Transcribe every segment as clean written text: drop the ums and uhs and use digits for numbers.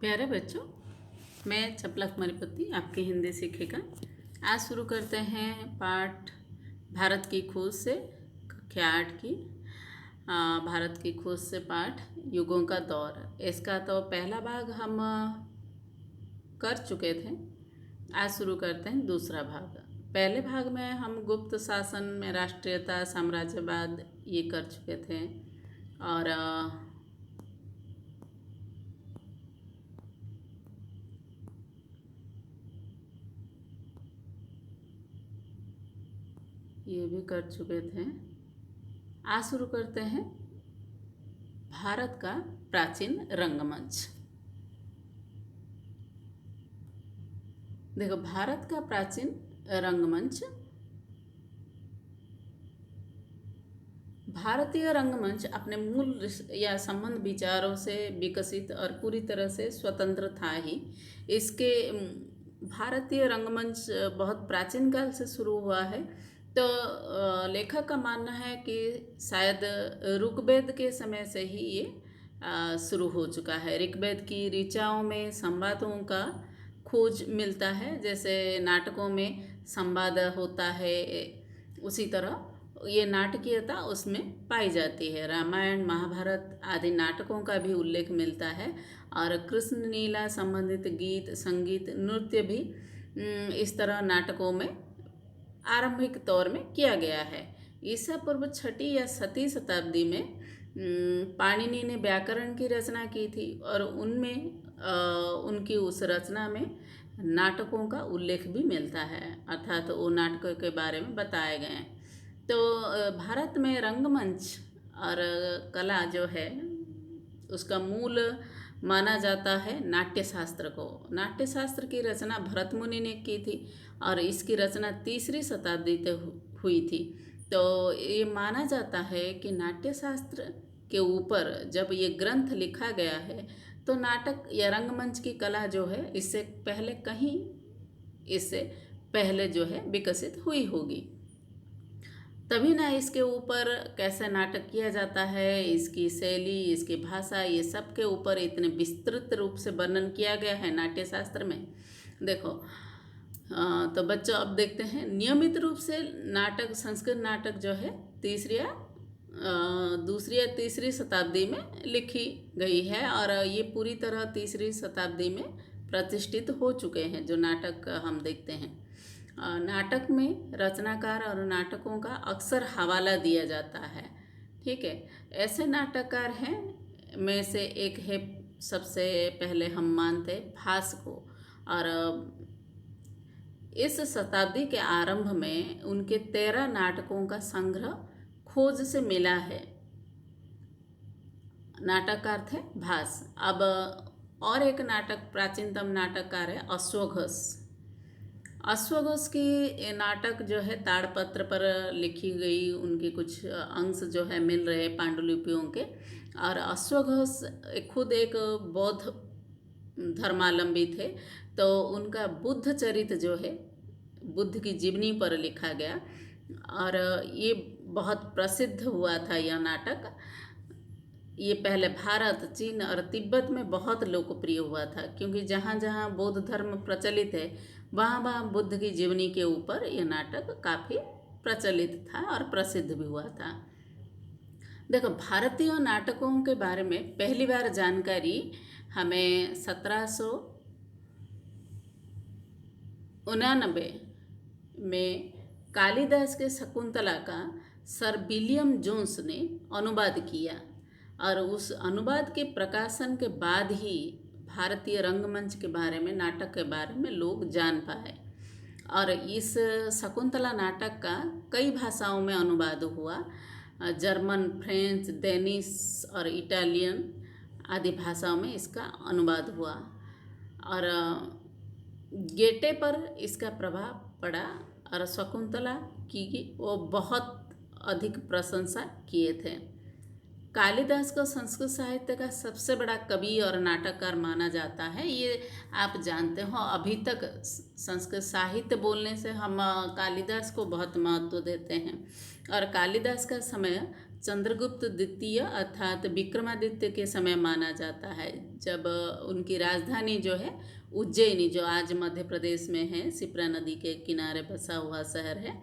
प्यारे बच्चों, मैं चपलक मणिपति आपकी हिंदी सीखिका। आज शुरू करते हैं पाठ भारत की खोज से, कक्षा 8 की। भारत की खोज से पाठ युगों का दौर। इसका तो पहला भाग हम कर चुके थे। आज शुरू करते हैं दूसरा भाग। पहले भाग में हम गुप्त शासन में राष्ट्रीयता, साम्राज्यवाद ये कर चुके थे और ये भी कर चुके थे। आज शुरू करते हैं भारत का प्राचीन रंगमंच। देखो, भारत का प्राचीन रंगमंच, भारतीय रंगमंच अपने मूल या संबंध विचारों से विकसित और पूरी तरह से स्वतंत्र था ही। इसके भारतीय रंगमंच बहुत प्राचीन काल से शुरू हुआ है। तो लेखक का मानना है कि शायद ऋग्वेद के समय से ही ये शुरू हो चुका है। ऋग्वेद की ऋचाओं में संवादों का खोज मिलता है। जैसे नाटकों में संवाद होता है, उसी तरह ये नाटकीयता उसमें पाई जाती है। रामायण, महाभारत आदि नाटकों का भी उल्लेख मिलता है और कृष्ण लीला संबंधित गीत, संगीत, नृत्य भी इस तरह नाटकों में आरंभिक तौर में किया गया है। ईसा पूर्व 6वीं या 7वीं शताब्दी में पाणिनि ने व्याकरण की रचना की थी और उनमें उनकी उस रचना में नाटकों का उल्लेख भी मिलता है, अर्थात वो नाटकों के बारे में बताए गए हैं। तो भारत में रंगमंच और कला जो है उसका मूल माना जाता है नाट्यशास्त्र को। नाट्यशास्त्र की रचना भरत मुनि ने की थी और इसकी रचना 3री शताब्दी तक हुई थी। तो ये माना जाता है कि नाट्यशास्त्र के ऊपर जब ये ग्रंथ लिखा गया है तो नाटक या रंगमंच की कला जो है इससे पहले जो है विकसित हुई होगी। तभी ना इसके ऊपर कैसे नाटक किया जाता है, इसकी शैली, इसकी भाषा, ये सब के ऊपर इतने विस्तृत रूप से वर्णन किया गया है नाट्यशास्त्र में। देखो, तो बच्चों अब देखते हैं नियमित रूप से नाटक, संस्कृत नाटक जो है दूसरी या तीसरी शताब्दी में लिखी गई है और ये पूरी तरह 3री शताब्दी में प्रतिष्ठित हो चुके हैं जो नाटक हम देखते हैं। नाटक में रचनाकार और नाटकों का अक्सर हवाला दिया जाता है। ठीक है, ऐसे नाटककार हैं में से एक है, सबसे पहले हम मानते भास को। और इस शताब्दी के आरंभ में उनके 13 नाटकों का संग्रह खोज से मिला है। नाटककार थे भास। अब और एक प्राचीनतम नाटककार है अश्वघोष। अश्वघोष की नाटक जो है ताड़पत्र पर लिखी गई, उनके कुछ अंश जो है मिल रहे पांडुलिपियों के। और अश्वघोष खुद एक बौद्ध धर्मावलंबी थे, तो उनका बुद्ध चरित जो है बुद्ध की जीवनी पर लिखा गया और ये बहुत प्रसिद्ध हुआ था यह नाटक। ये पहले भारत, चीन और तिब्बत में बहुत लोकप्रिय हुआ था, क्योंकि जहाँ जहाँ बौद्ध धर्म प्रचलित है वहाँ वहाँ बुद्ध की जीवनी के ऊपर यह नाटक काफ़ी प्रचलित था और प्रसिद्ध भी हुआ था। देखो, भारतीय नाटकों के बारे में पहली बार जानकारी हमें 1799 में कालिदास के शकुंतला का सर विलियम जोन्स ने अनुवाद किया और उस अनुवाद के प्रकाशन के बाद ही भारतीय रंगमंच के बारे में, नाटक के बारे में लोग जान पाए। और इस शकुंतला नाटक का कई भाषाओं में अनुवाद हुआ। जर्मन, फ्रेंच, डेनिश और इटालियन आदि भाषाओं में इसका अनुवाद हुआ और गेटे पर इसका प्रभाव पड़ा और शकुंतला की वो बहुत अधिक प्रशंसा किए थे। कालिदास को संस्कृत साहित्य का सबसे बड़ा कवि और नाटककार माना जाता है। ये आप जानते हो, अभी तक संस्कृत साहित्य बोलने से हम कालिदास को बहुत महत्व देते हैं। और कालिदास का समय चंद्रगुप्त द्वितीय अर्थात विक्रमादित्य के समय माना जाता है, जब उनकी राजधानी जो है उज्जैनी, जो आज मध्य प्रदेश में है, शिप्रा नदी के किनारे बसा हुआ शहर है,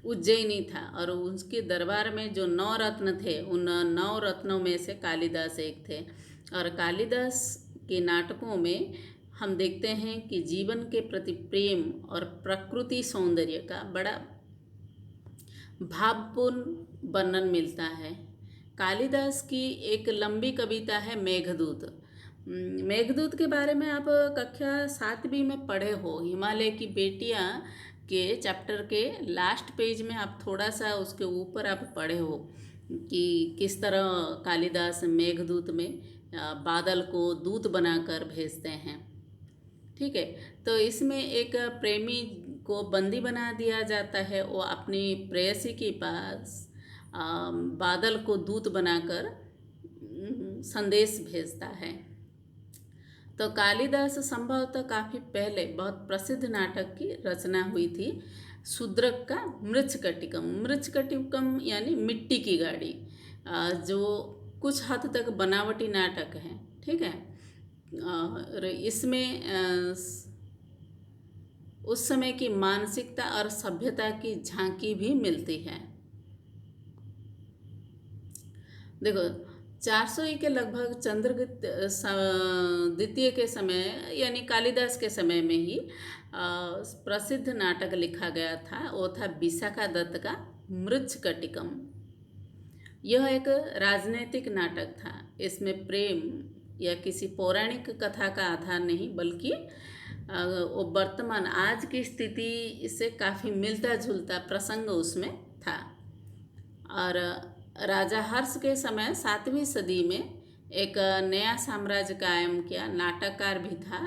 उज्जैनी था। और उसके दरबार में जो 9 रत्न थे, उन 9 रत्नों में से कालिदास एक थे। और कालिदास के नाटकों में हम देखते हैं कि जीवन के प्रति प्रेम और प्रकृति सौंदर्य का बड़ा भावपूर्ण वर्णन मिलता है। कालिदास की एक लंबी कविता है मेघदूत। मेघदूत के बारे में आप कक्षा 7वीं में पढ़े हो। हिमालय की बेटियां के चैप्टर के लास्ट पेज में आप थोड़ा सा उसके ऊपर आप पढ़े हो कि किस तरह कालिदास मेघदूत में बादल को दूत बनाकर भेजते हैं। ठीक है, तो इसमें एक प्रेमी को बंदी बना दिया जाता है, वो अपनी प्रेयसी के पास बादल को दूत बनाकर संदेश भेजता है। तो कालिदास संभवतः काफ़ी पहले बहुत प्रसिद्ध नाटक की रचना हुई थी, शूद्रक का मृच्छकटिकम। मृच्छकटिकम यानी मिट्टी की गाड़ी, जो कुछ हद तक बनावटी नाटक है। ठीक है, और इसमें उस समय की मानसिकता और सभ्यता की झांकी भी मिलती है। देखो, 400 के लगभग चंद्रगुप्त द्वितीय के समय यानी कालिदास के समय में ही प्रसिद्ध नाटक लिखा गया था, वो था विशाखा दत्त का मृच्छकटिकम। यह एक राजनीतिक नाटक था। इसमें प्रेम या किसी पौराणिक कथा का आधार नहीं, बल्कि वो वर्तमान आज की स्थिति से काफ़ी मिलता जुलता प्रसंग उसमें था। और राजा हर्ष के समय 7वीं सदी में एक नया साम्राज्य कायम किया, नाटककार भी था।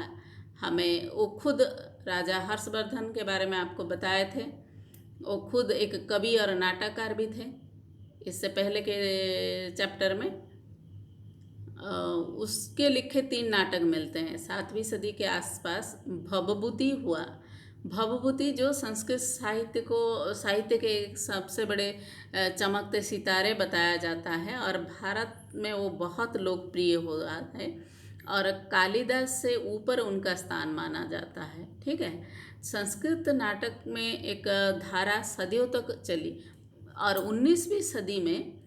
हमें वो खुद राजा हर्षवर्धन के बारे में आपको बताए थे, वो खुद एक कवि और नाटककार भी थे। इससे पहले के चैप्टर में उसके लिखे 3 नाटक मिलते हैं। 7वीं सदी के आसपास भवभूति हुआ। भवभूति जो संस्कृत साहित्य के एक सबसे बड़े चमकते सितारे बताया जाता है, और भारत में वो बहुत लोकप्रिय हुआ है, और कालिदास से ऊपर उनका स्थान माना जाता है। ठीक है, संस्कृत नाटक में एक धारा सदियों तक चली, और 19वीं सदी में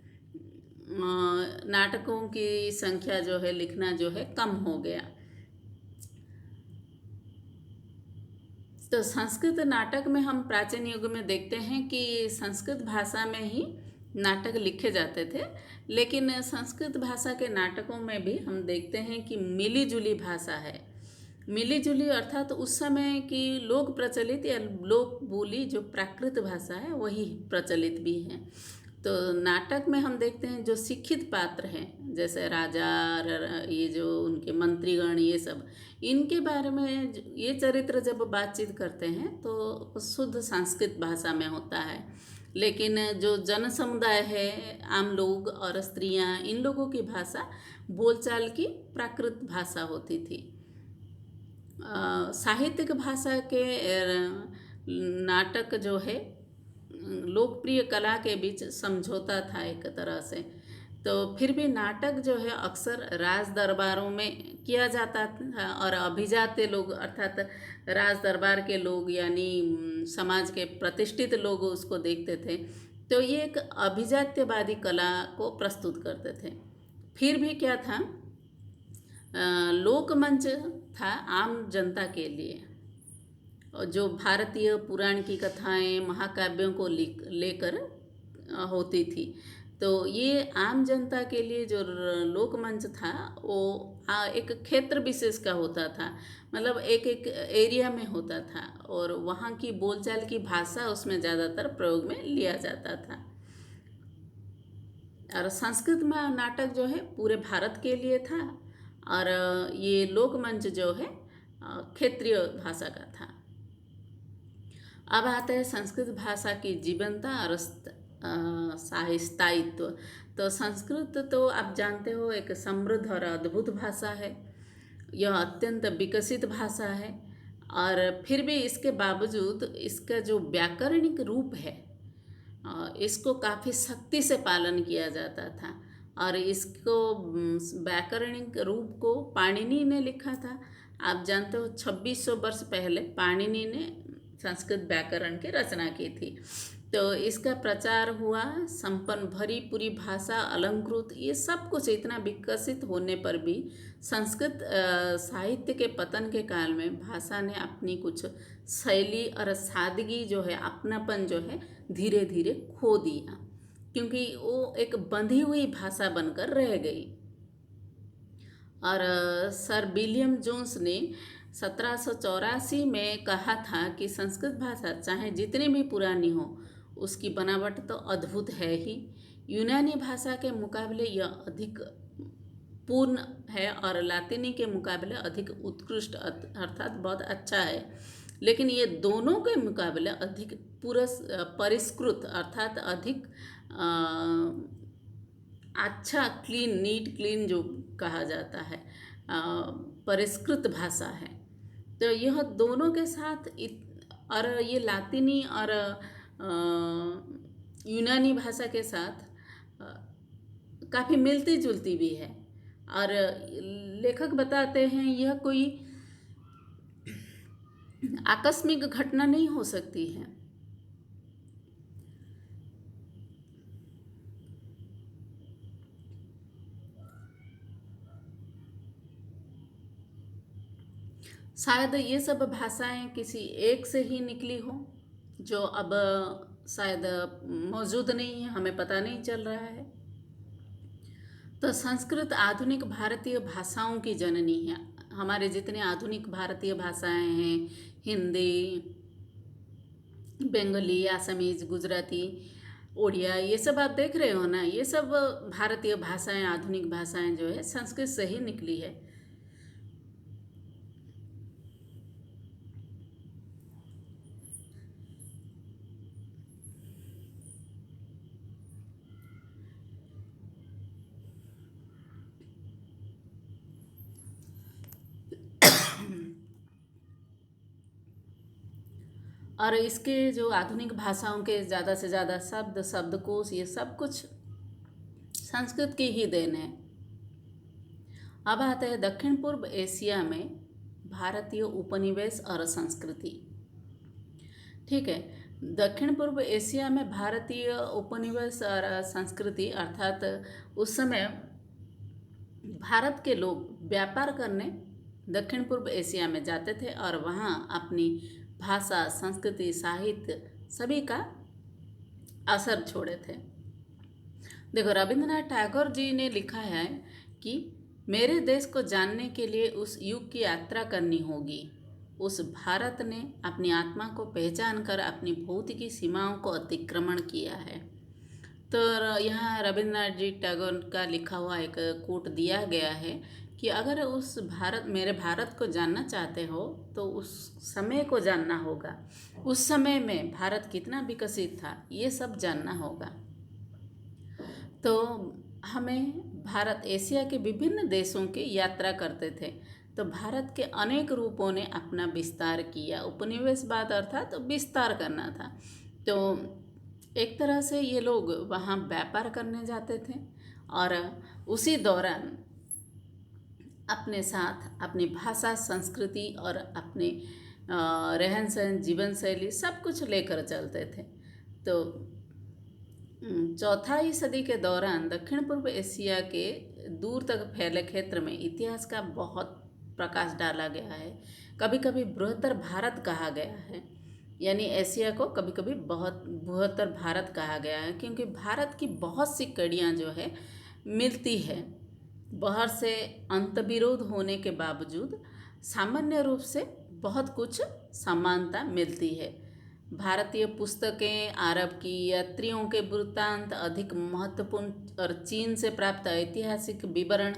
नाटकों की संख्या जो है, लिखना जो है, कम हो गया। तो संस्कृत नाटक में हम प्राचीन युग में देखते हैं कि संस्कृत भाषा में ही नाटक लिखे जाते थे, लेकिन संस्कृत भाषा के नाटकों में भी हम देखते हैं कि मिली जुली भाषा है। मिली जुली अर्थात उस समय की लोक प्रचलित या लोक बोली जो प्राकृत भाषा है वही प्रचलित भी है। तो नाटक में हम देखते हैं जो शिक्षित पात्र हैं, जैसे राजा, ये जो उनके मंत्रीगण, ये सब, इनके बारे में ये चरित्र जब बातचीत करते हैं तो शुद्ध संस्कृत भाषा में होता है। लेकिन जो जन समुदाय है, आम लोग और स्त्रियां, इन लोगों की भाषा बोलचाल की प्राकृत भाषा होती थी। साहित्यिक भाषा के नाटक जो है लोकप्रिय कला के बीच समझौता था एक तरह से। तो फिर भी नाटक जो है अक्सर राज दरबारों में किया जाता था, और अभिजात्य लोग अर्थात राज दरबार के लोग यानी समाज के प्रतिष्ठित लोग उसको देखते थे। तो ये एक अभिजात्यवादी कला को प्रस्तुत करते थे। फिर भी क्या था, लोकमंच था आम जनता के लिए, जो भारतीय पुराण की कथाएं, महाकाव्यों को लेकर होती थी। तो ये आम जनता के लिए जो लोकमंच था वो एक क्षेत्र विशेष का होता था, मतलब एक एक एरिया में होता था, और वहाँ की बोलचाल की भाषा उसमें ज़्यादातर प्रयोग में लिया जाता था। और संस्कृत में नाटक जो है पूरे भारत के लिए था, और ये लोकमंच जो है क्षेत्रीय भाषा का था। अब आता है संस्कृत भाषा की जीवंतता और स्थायित्व। तो संस्कृत तो आप जानते हो एक समृद्ध और अद्भुत भाषा है। यह अत्यंत विकसित भाषा है, और फिर भी इसके बावजूद इसका जो व्याकरणिक रूप है इसको काफ़ी सख्ती से पालन किया जाता था। और इसको व्याकरणिक रूप को पाणिनि ने लिखा था। आप जानते हो 2600 वर्ष पहले पाणिनि ने संस्कृत व्याकरण की रचना की थी। तो इसका प्रचार हुआ, संपन्न भरी पूरी भाषा, अलंकृत, ये सब कुछ इतना विकसित होने पर भी संस्कृत साहित्य के पतन के काल में भाषा ने अपनी कुछ शैली और सादगी जो है, अपनापन जो है, धीरे धीरे खो दिया, क्योंकि वो एक बंधी हुई भाषा बनकर रह गई। और सर विलियम जोन्स ने 1784 में कहा था कि संस्कृत भाषा चाहे जितनी भी पुरानी हो, उसकी बनावट तो अद्भुत है ही। यूनानी भाषा के मुकाबले यह अधिक पूर्ण है और लातिनी के मुकाबले अधिक उत्कृष्ट अर्थात बहुत अच्छा है। लेकिन ये दोनों के मुकाबले अधिक परिष्कृत अर्थात अधिक अच्छा, क्लीन, नीट क्लीन जो कहा जाता है, परिष्कृत भाषा है। तो यह दोनों के साथ और ये लातिनी और यूनानी भाषा के साथ काफ़ी मिलती जुलती भी है। और लेखक बताते हैं यह कोई आकस्मिक घटना नहीं हो सकती है। शायद ये सब भाषाएं किसी एक से ही निकली हो, जो अब शायद मौजूद नहीं है, हमें पता नहीं चल रहा है। तो संस्कृत आधुनिक भारतीय भाषाओं की जननी है। हमारे जितने आधुनिक भारतीय भाषाएं हैं, हिंदी, बंगाली, आसामीज, गुजराती, उड़िया, ये सब आप देख रहे हो ना, ये सब भारतीय भाषाएं, आधुनिक भाषाएं जो है संस्कृत से ही निकली है। और इसके जो आधुनिक भाषाओं के ज़्यादा से ज़्यादा शब्द, शब्दकोश, ये सब कुछ संस्कृत की ही देन है। अब आते हैं दक्षिण पूर्व एशिया में भारतीय उपनिवेश और संस्कृति। ठीक है, दक्षिण पूर्व एशिया में भारतीय उपनिवेश और संस्कृति अर्थात उस समय भारत के लोग व्यापार करने दक्षिण पूर्व एशिया में जाते थे और वहाँ अपनी भाषा, संस्कृति, साहित्य सभी का असर छोड़े थे। देखो, रविंद्रनाथ टैगोर जी ने लिखा है कि मेरे देश को जानने के लिए उस युग की यात्रा करनी होगी। उस भारत ने अपनी आत्मा को पहचान कर अपनी भौतिकी सीमाओं को अतिक्रमण किया है। तो यहाँ रविंद्रनाथ जी टैगोर का लिखा हुआ एक कोट दिया गया है कि अगर उस मेरे भारत को जानना चाहते हो तो उस समय को जानना होगा। उस समय में भारत कितना विकसित था, ये सब जानना होगा। तो हमें भारत एशिया के विभिन्न देशों की यात्रा करते थे, तो भारत के अनेक रूपों ने अपना विस्तार किया। उपनिवेशवाद अर्थात तो विस्तार करना था। तो एक तरह से ये लोग वहाँ व्यापार करने जाते थे और उसी दौरान अपने साथ अपनी भाषा, संस्कृति और अपने रहन सहन, जीवन शैली सब कुछ लेकर चलते थे। तो चौथाई सदी के दौरान दक्षिण पूर्व एशिया के दूर तक फैले क्षेत्र में इतिहास का बहुत प्रकाश डाला गया है। कभी कभी बृहत्तर भारत कहा गया है, यानी एशिया को कभी कभी बहुत बृहत्तर भारत कहा गया है, क्योंकि भारत की बहुत सी कड़ियाँ जो है मिलती है। बाहर से अंतर्विरोध होने के बावजूद सामान्य रूप से बहुत कुछ समानता मिलती है। भारतीय पुस्तकें, अरब की यात्रियों के वृत्तांत अधिक महत्वपूर्ण और चीन से प्राप्त ऐतिहासिक विवरण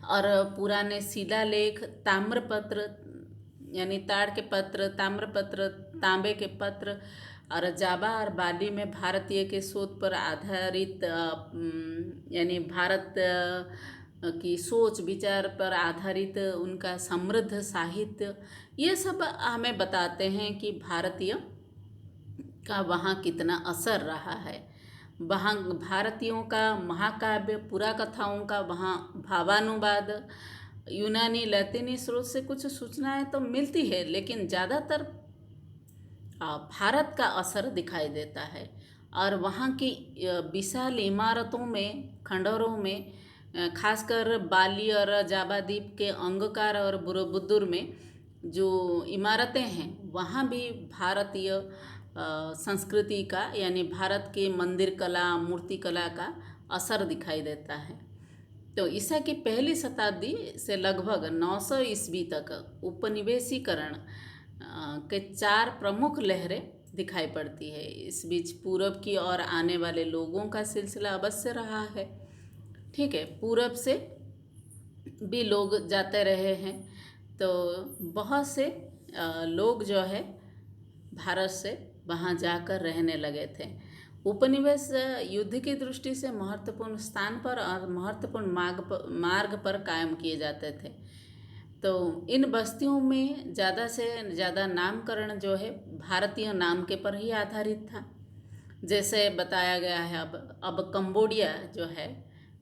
और पुराने शिलालेख, ताम्रपत्र यानी ताड़ के पत्र, ताम्रपत्र, तांबे के पत्र और जावा और बाली में भारतीय के शोध पर आधारित यानी भारत की सोच विचार पर आधारित उनका समृद्ध साहित्य, ये सब हमें बताते हैं कि भारतीय का वहाँ कितना असर रहा है। वहाँ भारतीयों का महाकाव्य पुराकथाओं का वहाँ भावानुवाद यूनानी लैतिनी स्रोत से कुछ सूचनाएं तो मिलती है, लेकिन ज़्यादातर भारत का असर दिखाई देता है। और वहाँ की विशाल इमारतों में, खंडहरों में, खासकर बाली और जावा द्वीप के अंगकार और बुरोबुदुर में जो इमारतें हैं, वहाँ भी भारतीय संस्कृति का यानी भारत के मंदिर कला, मूर्ति कला का असर दिखाई देता है। तो ईसा की पहली शताब्दी से लगभग 900 ईस्वी तक उपनिवेशीकरण के 4 प्रमुख लहरें दिखाई पड़ती है। इस बीच पूरब की ओर आने वाले लोगों का सिलसिला अवश्य रहा है। ठीक है, पूरब से भी लोग जाते रहे हैं, तो बहुत से लोग जो है भारत से वहाँ जाकर रहने लगे थे। उपनिवेश युद्ध की दृष्टि से महत्वपूर्ण स्थान पर और महत्वपूर्ण मार्ग पर कायम किए जाते थे। तो इन बस्तियों में ज़्यादा से ज़्यादा नामकरण जो है भारतीय नाम के पर ही आधारित था। जैसे बताया गया है, अब कंबोडिया जो है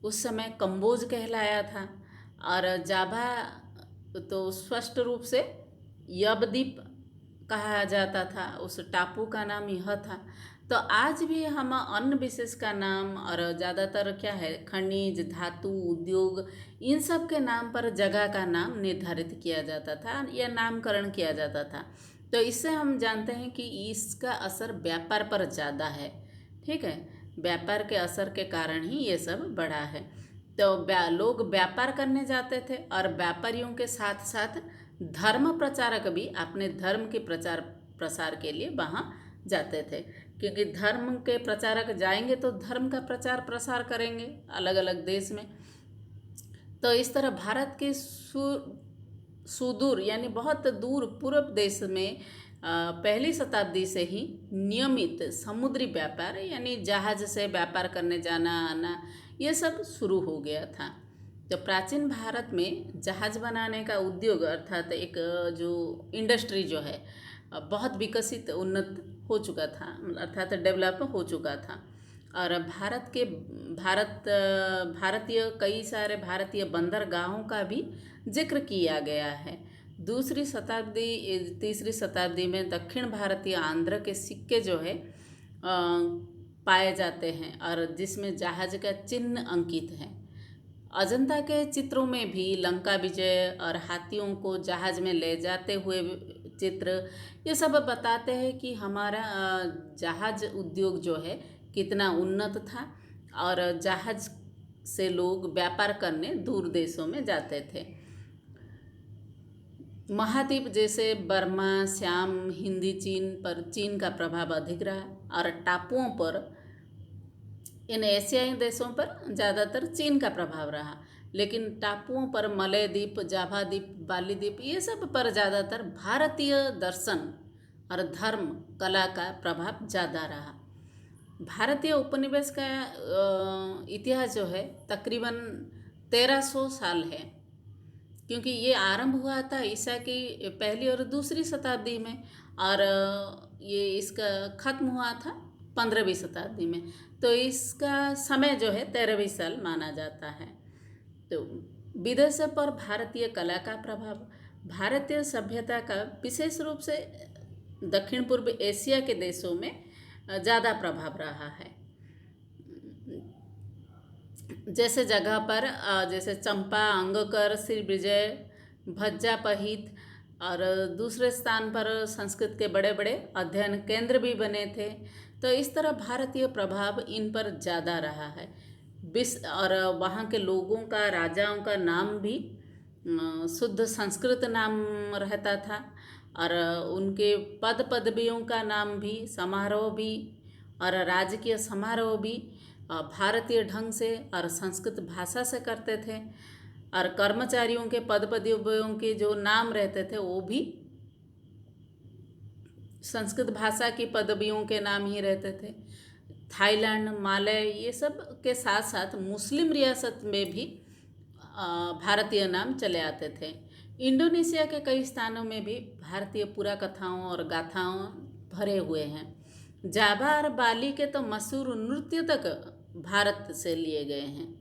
उस समय कंबोज कहलाया था, और जावा तो स्पष्ट रूप से यवद्वीप कहा जाता था, उस टापू का नाम यह था। तो आज भी हम अन्य विशेष का नाम और ज़्यादातर क्या है, खनिज, धातु, उद्योग, इन सब के नाम पर जगह का नाम निर्धारित किया जाता था या नामकरण किया जाता था। तो इससे हम जानते हैं कि इसका असर व्यापार पर ज़्यादा है। ठीक है, व्यापार के असर के कारण ही ये सब बढ़ा है। तो लोग व्यापार करने जाते थे, और व्यापारियों के साथ साथ धर्म प्रचारक भी अपने धर्म के प्रचार प्रसार के लिए वहाँ जाते थे, क्योंकि धर्म के प्रचारक जाएंगे तो धर्म का प्रचार प्रसार करेंगे अलग अलग देश में। तो इस तरह भारत के सुदूर यानी बहुत दूर पूर्व देश में पहली शताब्दी से ही नियमित समुद्री व्यापार यानी जहाज से व्यापार करने जाना आना ये सब शुरू हो गया था। तो प्राचीन भारत में जहाज बनाने का उद्योग अर्थात एक जो इंडस्ट्री जो है बहुत विकसित उन्नत हो चुका था, अर्थात डेवलप हो चुका था। और भारतीय कई सारे भारतीय बंदरगाहों का भी जिक्र किया गया है। दूसरी शताब्दी तीसरी शताब्दी में दक्षिण भारतीय आंध्र के सिक्के जो है पाए जाते हैं, और जिसमें जहाज का चिन्ह अंकित है। अजंता के चित्रों में भी लंका विजय और हाथियों को जहाज में ले जाते हुए चित्र, ये सब बताते हैं कि हमारा जहाज उद्योग जो है कितना उन्नत था, और जहाज से लोग व्यापार करने दूर देशों में जाते थे। महाद्वीप जैसे बर्मा, श्याम, हिंदी चीन पर चीन का प्रभाव अधिक रहा, और टापुओं पर इन एशियाई देशों पर ज़्यादातर चीन का प्रभाव रहा, लेकिन टापुओं पर मलय द्वीप, जावा द्वीप, बाली द्वीप, ये सब पर ज़्यादातर भारतीय दर्शन और धर्म कला का प्रभाव ज़्यादा रहा। भारतीय उपनिवेश का इतिहास जो है तकरीबन 1300 साल है, क्योंकि ये आरंभ हुआ था ईसा की पहली और दूसरी शताब्दी में, और ये इसका ख़त्म हुआ था 15वीं शताब्दी में। तो इसका समय जो है 13वीं साल माना जाता है। तो विदेशों पर भारतीय कला का प्रभाव, भारतीय सभ्यता का विशेष रूप से दक्षिण पूर्व एशिया के देशों में ज़्यादा प्रभाव रहा है। जैसे जगह पर जैसे चंपा, अंगकर, श्री विजय, भज्जा पहित, और दूसरे स्थान पर संस्कृत के बड़े बड़े अध्ययन केंद्र भी बने थे। तो इस तरह भारतीय प्रभाव इन पर ज़्यादा रहा है। और वहाँ के लोगों का, राजाओं का नाम भी शुद्ध संस्कृत नाम रहता था, और उनके पद पदवियों का नाम भी, समारोह भी और राजकीय समारोह भी भारतीय ढंग से और संस्कृत भाषा से करते थे, और कर्मचारियों के पद पदवियों के जो नाम रहते थे वो भी संस्कृत भाषा की पदवियों के नाम ही रहते थे। थाईलैंड, मालय, ये सब के साथ साथ मुस्लिम रियासत में भी भारतीय नाम चले आते थे। इंडोनेशिया के कई स्थानों में भी भारतीय पुराकथाओं और गाथाओं भरे हुए हैं। जावा और बाली के तो मशहूर नृत्य तक भारत से लिए गए हैं।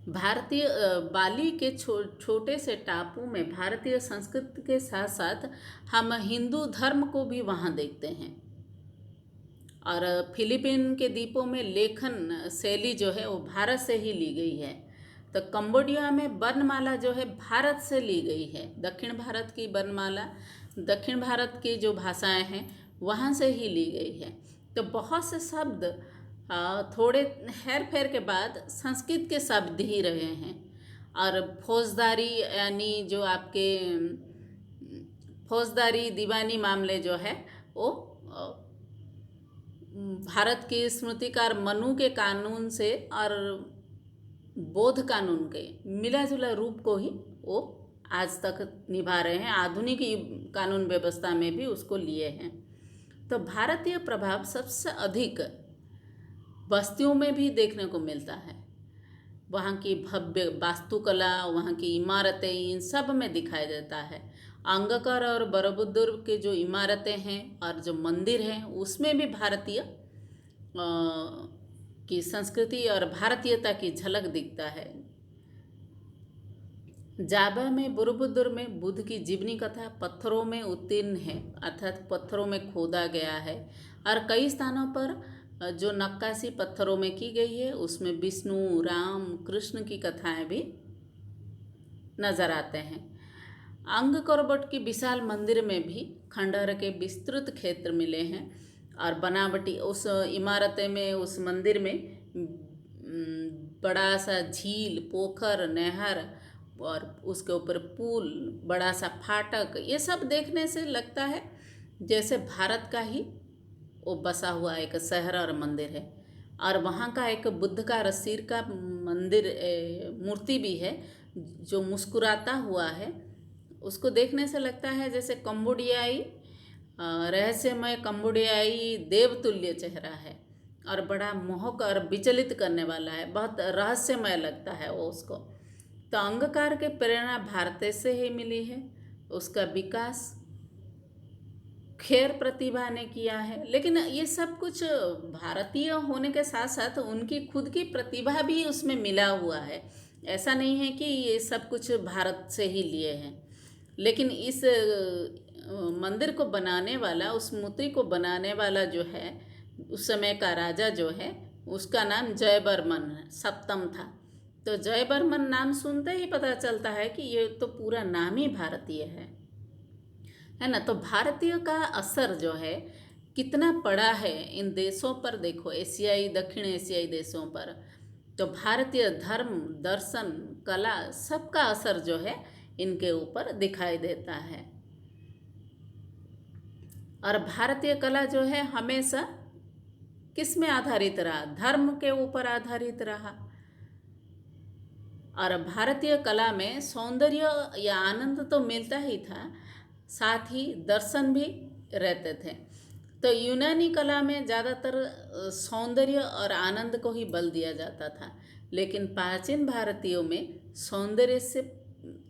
भारतीय बाली के छोटे से टापू में भारतीय संस्कृति के साथ साथ हम हिंदू धर्म को भी वहाँ देखते हैं। और फिलीपीन के द्वीपों में लेखन शैली जो है वो भारत से ही ली गई है। तो कंबोडिया में वर्णमाला जो है भारत से ली गई है। दक्षिण भारत की वर्णमाला, दक्षिण भारत की जो भाषाएं हैं वहाँ से ही ली गई है। तो बहुत से शब्द थोड़े हेर फेर के बाद संस्कृत के शब्द ही रहे हैं। और फौजदारी यानी जो आपके फौजदारी दीवानी मामले जो है वो भारत के स्मृतिकार मनु के कानून से और बौद्ध कानून के मिला जुला रूप को ही वो आज तक निभा रहे हैं। आधुनिक कानून व्यवस्था में भी उसको लिए हैं। तो भारतीय प्रभाव सबसे अधिक बस्तियों में भी देखने को मिलता है। वहाँ की भव्य वास्तुकला, वहाँ की इमारतें, इन सब में दिखाई देता है। अंगकर और बरोबुदुर की जो इमारतें हैं और जो मंदिर हैं उसमें भी भारतीय की संस्कृति और भारतीयता की झलक दिखता है। जावा में बरोबुदुर में बुद्ध की जीवनी कथा पत्थरों में उत्तीर्ण है, अर्थात पत्थरों में खोदा गया है। और कई स्थानों पर जो नक्काशी पत्थरों में की गई है उसमें विष्णु, राम, कृष्ण की कथाएं भी नजर आते हैं। अंगकोरबट की विशाल मंदिर में भी खंडहर के विस्तृत क्षेत्र मिले हैं। और बनावटी उस इमारतें में, उस मंदिर में बड़ा सा झील, पोखर, नहर और उसके ऊपर पुल, बड़ा सा फाटक, ये सब देखने से लगता है जैसे भारत का ही वो बसा हुआ एक शहर और मंदिर है। और वहाँ का एक बुद्ध का रसीर का मंदिर मूर्ति भी है जो मुस्कुराता हुआ है। उसको देखने से लगता है जैसे कंबोडियाई रहस्यमय कंबोडियाई देवतुल्य चेहरा है और बड़ा मोहक और विचलित करने वाला है। बहुत रहस्यमय लगता है वो उसको। तो अंगकार के प्रेरणा भारत से ही मिली है। उसका विकास खेर प्रतिभा ने किया है। लेकिन ये सब कुछ भारतीय होने के साथ साथ उनकी खुद की प्रतिभा भी उसमें मिला हुआ है। ऐसा नहीं है कि ये सब कुछ भारत से ही लिए हैं। लेकिन इस मंदिर को बनाने वाला, उस मूर्ति को बनाने वाला जो है, उस समय का राजा जो है उसका नाम जयवर्मन सप्तम था। तो जयवर्मन नाम सुनते ही पता चलता है कि ये तो पूरा नाम ही भारतीय है ना। तो भारतीय का असर जो है कितना पड़ा है इन देशों पर, देखो एशियाई, दक्षिण एशियाई देशों पर। तो भारतीय धर्म, दर्शन, कला, सबका असर जो है इनके ऊपर दिखाई देता है। और भारतीय कला जो है हमेशा किस में आधारित रहा? धर्म के ऊपर आधारित रहा। और भारतीय कला में सौंदर्य या आनंद तो मिलता ही था, साथ ही दर्शन भी रहते थे। तो यूनानी कला में ज़्यादातर सौंदर्य और आनंद को ही बल दिया जाता था। लेकिन प्राचीन भारतीयों में सौंदर्य से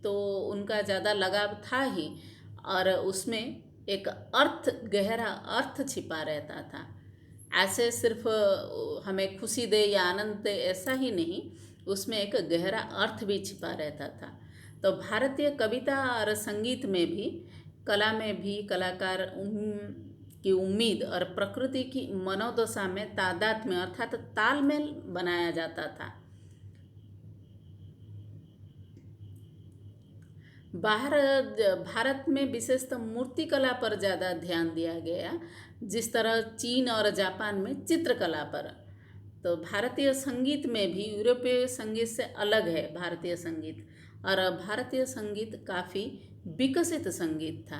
तो उनका ज़्यादा लगाव था ही, और उसमें एक अर्थ, गहरा अर्थ छिपा रहता था। ऐसे सिर्फ हमें खुशी दे या आनंद दे ऐसा ही नहीं, उसमें एक गहरा अर्थ भी छिपा रहता था। तो भारतीय कविता और संगीत में भी, कला में भी कलाकार की उम्मीद और प्रकृति की मनोदशा में तादात्म्य अर्थात तालमेल बनाया जाता था। भारत में विशेषतः मूर्तिकला पर ज़्यादा ध्यान दिया गया, जिस तरह चीन और जापान में चित्रकला पर। तो भारतीय संगीत में भी यूरोपीय संगीत से अलग है भारतीय संगीत, और भारतीय संगीत काफ़ी विकसित संगीत था।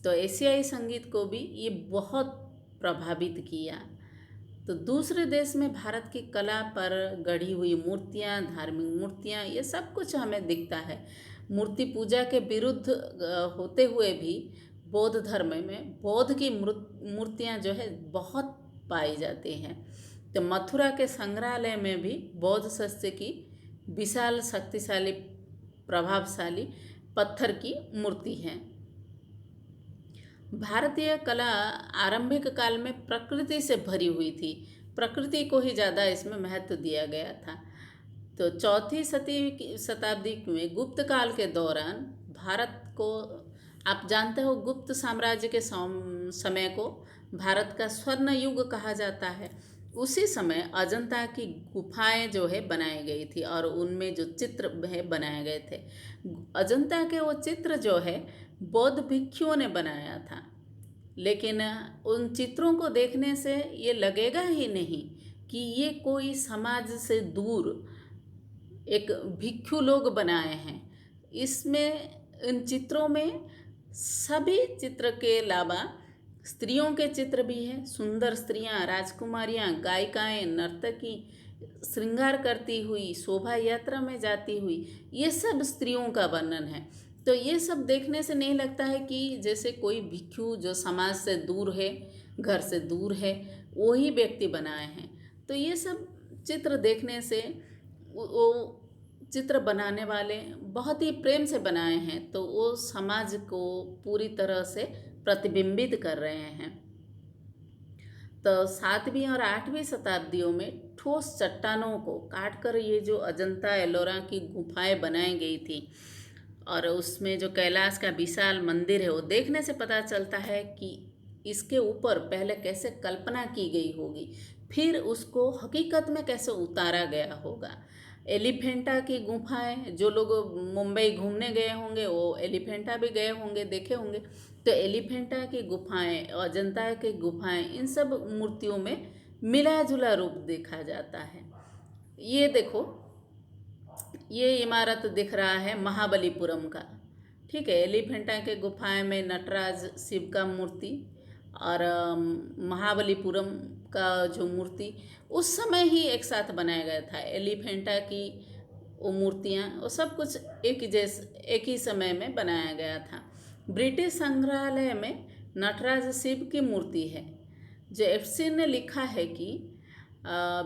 तो एशियाई संगीत को भी ये बहुत प्रभावित किया। तो दूसरे देश में भारत की कला पर गढ़ी हुई मूर्तियाँ, धार्मिक मूर्तियाँ, ये सब कुछ हमें दिखता है। मूर्ति पूजा के विरुद्ध होते हुए भी बौद्ध धर्म में बौद्ध की मूर्तियाँ जो है बहुत पाई जाती हैं। तो मथुरा के संग्रहालय में भी बौद्ध शस्त्र की विशाल, शक्तिशाली, प्रभावशाली पत्थर की मूर्ति है। भारतीय कला आरंभिक काल में प्रकृति से भरी हुई थी। प्रकृति को ही ज़्यादा इसमें महत्व दिया गया था। तो चौथी शताब्दी में गुप्त काल के दौरान भारत को, आप जानते हो, गुप्त साम्राज्य के समय को भारत का स्वर्ण युग कहा जाता है। उसी समय अजंता की गुफाएं जो है बनाई गई थी और उनमें जो चित्र है बनाए गए थे। अजंता के वो चित्र जो है बौद्ध भिक्षुओं ने बनाया था, लेकिन उन चित्रों को देखने से ये लगेगा ही नहीं कि ये कोई समाज से दूर एक भिक्षु लोग बनाए हैं। इसमें, इन चित्रों में सभी चित्र के अलावा स्त्रियों के चित्र भी हैं। सुंदर स्त्रियां, राजकुमारियां, गायिकाएं, नर्तकी, श्रृंगार करती हुई, शोभा यात्रा में जाती हुई, ये सब स्त्रियों का वर्णन है। तो ये सब देखने से नहीं लगता है कि जैसे कोई भिक्षु जो समाज से दूर है, घर से दूर है, वही व्यक्ति बनाए हैं। तो ये सब चित्र देखने से वो चित्र बनाने वाले बहुत ही प्रेम से बनाए हैं, तो वो समाज को पूरी तरह से प्रतिबिंबित कर रहे हैं। तो 7वीं और 8वीं शताब्दियों में ठोस चट्टानों को काटकर ये जो अजंता एलोरा की गुफाएं बनाई गई थी और उसमें जो कैलाश का विशाल मंदिर है, वो देखने से पता चलता है कि इसके ऊपर पहले कैसे कल्पना की गई होगी, फिर उसको हकीकत में कैसे उतारा गया होगा। एलिफेंटा की गुफाएं, जो लोग मुंबई घूमने गए होंगे वो एलिफेंटा भी गए होंगे, देखे होंगे। तो एलिफेंटा की गुफाएं, अजंता की गुफाएं, इन सब मूर्तियों में मिला जुला रूप देखा जाता है। ये देखो, ये इमारत दिख रहा है महाबलीपुरम का, ठीक है। एलिफेंटा के गुफाएं में नटराज शिव का मूर्ति और महाबलीपुरम का जो मूर्ति उस समय ही एक साथ बनाया गया था। एलिफेंटा की वो मूर्तियाँ, वो सब कुछ एक ही समय में बनाया गया था। ब्रिटिश संग्रहालय में नटराज शिव की मूर्ति है, जो एफसीन ने लिखा है कि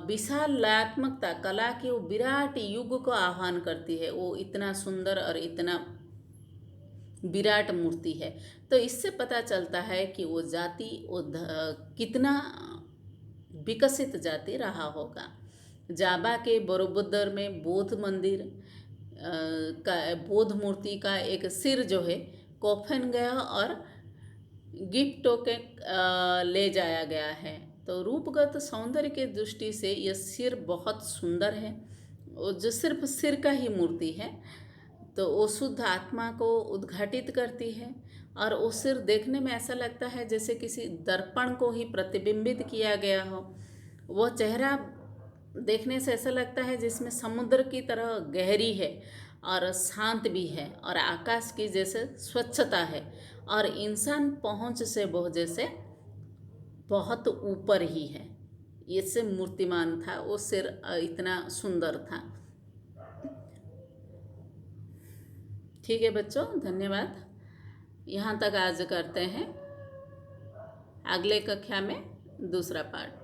विशाल लयात्मकता कला की वो विराट युग को आह्वान करती है। वो इतना सुंदर और इतना विराट मूर्ति है। तो इससे पता चलता है कि वो जाति कितना विकसित जाति रहा होगा। जाबा के बोरोबुद्दर में बौद्ध मंदिर का बौद्ध मूर्ति का एक सिर जो है कॉफन गया और गिफ्ट के ले जाया गया है। तो रूपगत सौंदर्य के दृष्टि से यह सिर बहुत सुंदर है। वो जो सिर्फ सिर का ही मूर्ति है, तो वो शुद्ध आत्मा को उद्घाटित करती है और वो सिर देखने में ऐसा लगता है जैसे किसी दर्पण को ही प्रतिबिंबित किया गया हो। वो चेहरा देखने से ऐसा लगता है जिसमें समुद्र की तरह गहरी है और शांत भी है और आकाश की जैसे स्वच्छता है और इंसान पहुंच से बहुत जैसे बहुत ऊपर ही है। इससे मूर्तिमान था वो सिर, इतना सुंदर था। ठीक है बच्चों, धन्यवाद। यहाँ तक आज करते हैं। अगले कक्षा में दूसरा पार्ट।